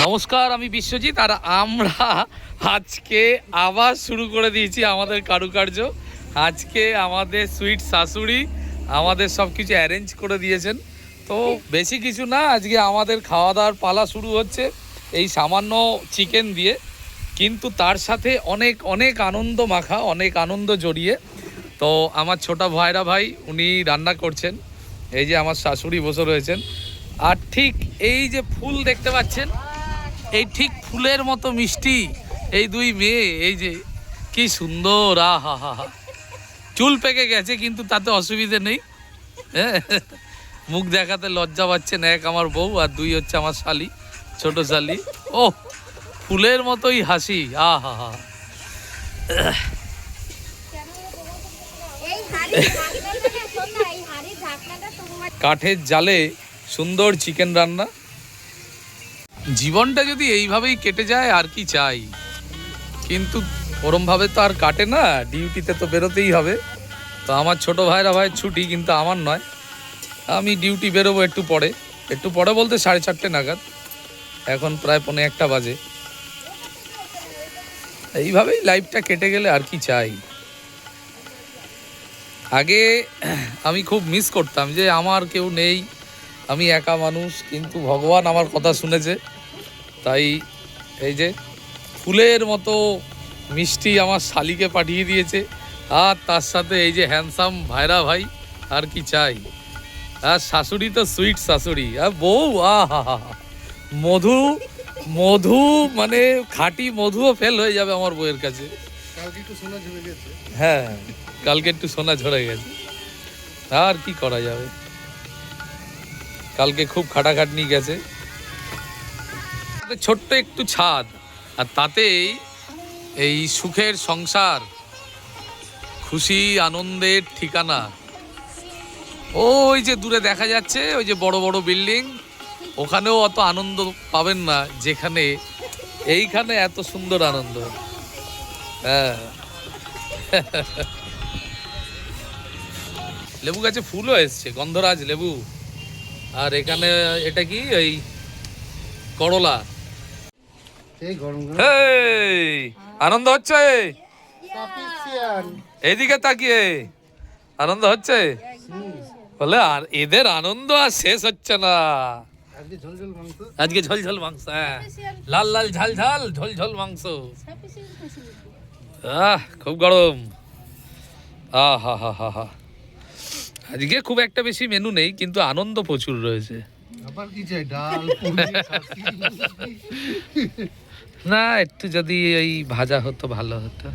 নমস্কার, আমি বিশ্বজিৎ। আর আমরা আজকে আবার শুরু করে দিয়েছি আমাদের কারুকার্য। আজকে আমাদের সুইট শাশুড়ি আমাদের সব কিছু অ্যারেঞ্জ করে দিয়েছেন। তো বেশি কিছু না, আজকে আমাদের খাওয়া দাওয়ার পালা শুরু হচ্ছে এই সামান্য চিকেন দিয়ে, কিন্তু তার সাথে অনেক অনেক আনন্দ মাখা, অনেক আনন্দ জড়িয়ে। তো আমার ছোটা ভাইরা ভাই উনি রান্না করছেন, এই যে আমার শাশুড়ি বসে রয়েছেন। আর ঠিক এই যে ফুল দেখতে পাচ্ছেন, এই ঠিক ফুলের মতো মিষ্টি এই দুই মেয়ে, এই যে কি সুন্দর, আহা হা হা। চুল পেকে গেছে কিন্তু তাতে অসুবিধে নেই, হ্যাঁ। মুখ দেখাতে লজ্জা পাচ্ছেন, এক আমার বউ আর দুই হচ্ছে আমার শালি, ছোট শালি। ও ফুলের মতোই হাসি, আহা হা। কাঠের জালে সুন্দর চিকেন রান্না। জীবনটা যদি এইভাবেই কেটে যায় আর কি চাই, কিন্তু ওরমভাবে তো আর কাটে না, ডিউটিতে তো বেরোতেই হবে। তো আমার ছোট ভাইরা ভাই ছুটি, কিন্তু আমার নয়, আমি ডিউটি বেরোবো একটু পরে। একটু পরে বলতে 4:30 নাগাদ, এখন প্রায় 1:45 বাজে। এইভাবেই লাইফটা কেটে গেলে আর কি চাই। আগে আমি খুব মিস করতাম যে আমার কেউ নেই, আমি একা মানুষ, কিন্তু ভগবান আমার কথা শুনেছে, তাই এই যে ফুলের মতো মিষ্টি আমার শালিকে পাঠিয়ে দিয়েছে। আর তার সাথে এই যে হ্যান্ডসাম ভাইরা ভাই, আর কি চাই। আর শাশুড়ি তো সুইট শাশুড়ি, আর বউ আহা হা, মধু মধু, মানে খাঁটি মধুও ফেল হয়ে যাবে আমার বউয়ের কাছে। হ্যাঁ, কালকে একটু সোনা ঝরে গেছে, আর কি করা যাবে। কালকে খুব খাটাখাটনি গেছে। ছোট্ট একটু ছাদ, আর তাতেই এই সুখের সংসার, খুশি আনন্দের ঠিকানা। ওই যে দূরে দেখা যাচ্ছে ওই যে বড় বড় বিল্ডিং, ওখানেও অত আনন্দ পাবেন না যেখানে এইখানে এত সুন্দর আনন্দ। হ্যাঁ, লেবু গাছে ফুলও এসছে, গন্ধরাজ লেবু। আর এখানে এটা কি, এই করলা। আনন্দ হচ্ছে, এইদিকে তাকিয়ে আনন্দ হচ্ছে বলে। আর এদের আনন্দ আর শেষ হচ্ছে না। আজকে ঝোল ঝোল মাংস, হ্যাঁ, লাল লাল ঝাল ঝাল ঝোল ঝোল মাংস। খুব গরম, আহা হা হা হা। আজকে খুব একটা বেশি মেনু নেই, কিন্তু আনন্দ প্রচুর রয়েছে। না, একটু যদি ওই ভাজা হতো ভালো হতো।